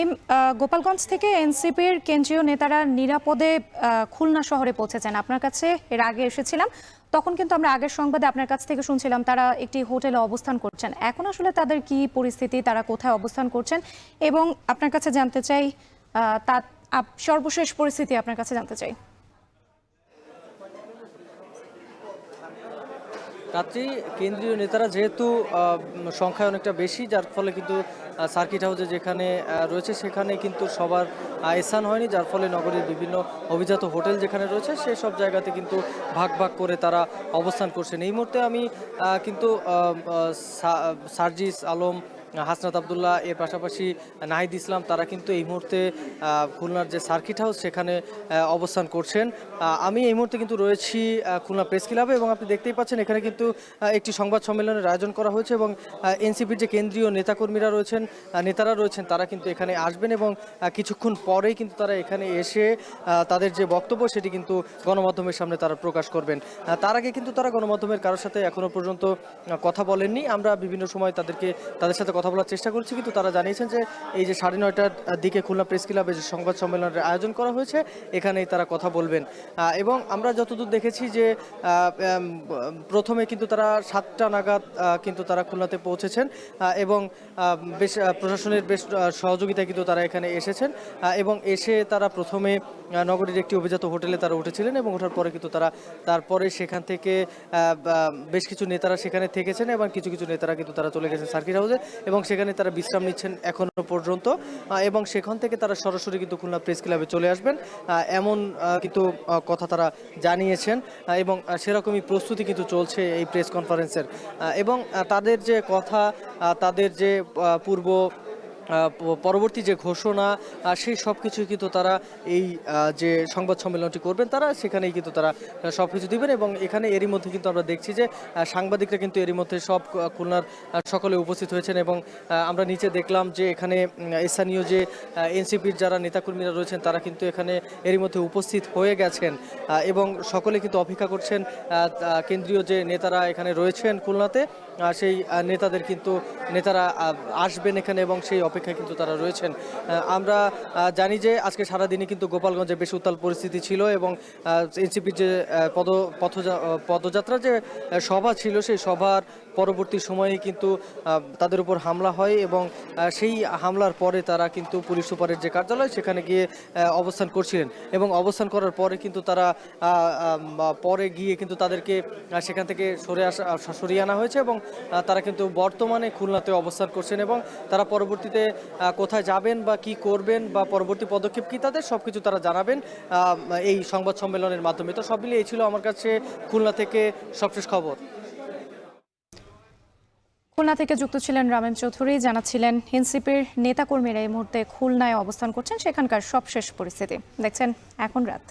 রাহিম, গোপালগঞ্জ থেকে এনসিপির কেন্দ্রীয় নেতারা নিরাপদে খুলনা শহরে পৌঁছেছেন। আপনার কাছে এর আগে এসেছিলাম, তখন কিন্তু আমরা আগের সংবাদে আপনার কাছ থেকে শুনছিলাম তারা একটি হোটেলে অবস্থান করছেন। এখন আসলে তাদের কি পরিস্থিতি, তারা কোথায় অবস্থান করছেন, এবং আপনার কাছে জানতে চাই তার সর্বশেষ পরিস্থিতি আপনার কাছে জানতে চাই। রাত্রি কেন্দ্রীয় নেতারা যেহেতু সংখ্যায় অনেকটা বেশি, যার ফলে কিন্তু সার্কিট হাউসে যেখানে রয়েছে সেখানে কিন্তু সবার স্থান হয়নি, যার ফলে নগরীর বিভিন্ন অভিজাত হোটেল যেখানে রয়েছে সেসব জায়গাতে কিন্তু ভাগ ভাগ করে তারা অবস্থান করছেন। এই মুহূর্তে আমি কিন্তু সার্জিস আলম, হাসনাত আবদুল্লাহ, এর পাশাপাশি নাহিদ ইসলাম, তারা কিন্তু এই মুহূর্তে খুলনার যে সার্কিট হাউস সেখানে অবস্থান করছেন। আমি এই মুহূর্তে কিন্তু রয়েছি খুলনা প্রেস ক্লাবে, এবং আপনি দেখতেই পাচ্ছেন এখানে কিন্তু একটি সংবাদ সম্মেলনের আয়োজন করা হয়েছে, এবং এনসিপির যে কেন্দ্রীয় নেতাকর্মীরা রয়েছেন, নেতারা রয়েছেন, তারা কিন্তু এখানে আসবেন, এবং কিছুক্ষণ পরেই কিন্তু তারা এখানে এসে তাদের যে বক্তব্য সেটি কিন্তু গণমাধ্যমের সামনে তারা প্রকাশ করবেন। তার আগে কিন্তু তারা গণমাধ্যমের কারোর সাথে এখনো পর্যন্ত কথা বলেননি। আমরা বিভিন্ন সময় তাদের সাথে কথা বলার চেষ্টা করছি, কিন্তু তারা জানিয়েছেন যে এই যে 9:30টার দিকে খুলনা প্রেস ক্লাবে যে সংবাদ সম্মেলনের আয়োজন করা হয়েছে এখানেই তারা কথা বলবেন। এবং আমরা যতদূর দেখেছি যে প্রথমে কিন্তু তারা 7টা নাগাদ কিন্তু তারা খুলনাতে পৌঁছেছেন, এবং বেশ প্রশাসনের বেশ সহযোগিতায় কিন্তু তারা এখানে এসেছেন, এবং এসে তারা প্রথমে নগরীর একটি অভিজাত হোটেলে তারা উঠেছিলেন, এবং ওঠার পরে কিন্তু তারপরে সেখান থেকে বেশ কিছু নেতারা সেখানে থেকেছেন, এবং কিছু কিছু নেতারা কিন্তু তারা চলে গেছেন সার্কিট হাউসে, এবং সেখানে তারা বিশ্রাম নিচ্ছেন এখনো পর্যন্ত, এবং সেখান থেকে তারা সরাসরি কিন্তু খুলনা প্রেস ক্লাবে চলে আসবেন এমন কিন্তু কথা তারা জানিয়েছেন, এবং সেরকমই প্রস্তুতি কিন্তু চলছে এই প্রেস কনফারেন্সের। এবং তাদের যে কথা, তাদের যে পরবর্তী যে ঘোষণা, সেই সব কিছুই কিন্তু তারা এই যে সংবাদ সম্মেলনটি করবেন তারা সেখানেই কিন্তু তারা সব কিছু দিবেন। এবং এখানে এরই মধ্যে কিন্তু আমরা দেখছি যে সাংবাদিকরা কিন্তু এরই মধ্যে সব খুলনার সকলে উপস্থিত হয়েছেন, এবং আমরা নিচে দেখলাম যে এখানে স্থানীয় যে এনসিপির যারা নেতাকর্মীরা রয়েছেন তারা কিন্তু এখানে এরই মধ্যে উপস্থিত হয়ে গেছেন, এবং সকলে কিন্তু অপেক্ষা করছেন কেন্দ্রীয় যে নেতারা এখানে রয়েছেন খুলনাতে, সেই নেতারা আসবেন এখানে, এবং সেই অপেক্ষায় কিন্তু তারা রয়েছেন। আমরা জানি যে আজকে সারাদিনই কিন্তু গোপালগঞ্জে বেশ উত্তাল পরিস্থিতি ছিল, এবং এনসিপির যে পদযাত্রা যে সভা ছিল সেই সভার পরবর্তী সময়ে কিন্তু তাদের উপর হামলা হয়, এবং সেই হামলার পরে তারা কিন্তু পুলিশ সুপারের যে কার্যালয় সেখানে গিয়ে অবস্থান করছিলেন, এবং অবস্থান করার পরে কিন্তু তারা পরে গিয়ে কিন্তু তাদেরকে সেখান থেকে সরিয়ে আনা হয়েছে, এবং তারা কিন্তু বর্তমানে খুলনাতে অবস্থান করছেন, এবং তারা পরবর্তীতে কোথায় যাবেন বা কি করবেন বা পরবর্তী পদক্ষেপ কি তাদের সবকিছু তারা জানাবেন এই সংবাদ সম্মেলনের মাধ্যমে। তো সব মিলিয়ে এই ছিল আমার কাছে খুলনা থেকে সবশেষ খবর। খুলনা থেকে যুক্ত ছিলেন রামেন চৌধুরী, জানাচ্ছিলেন এনসিপির নেতাকর্মীরা এই মুহূর্তে খুলনায় অবস্থান করছেন, সেখানকার সবশেষ পরিস্থিতি। দেখছেন এখন রাত।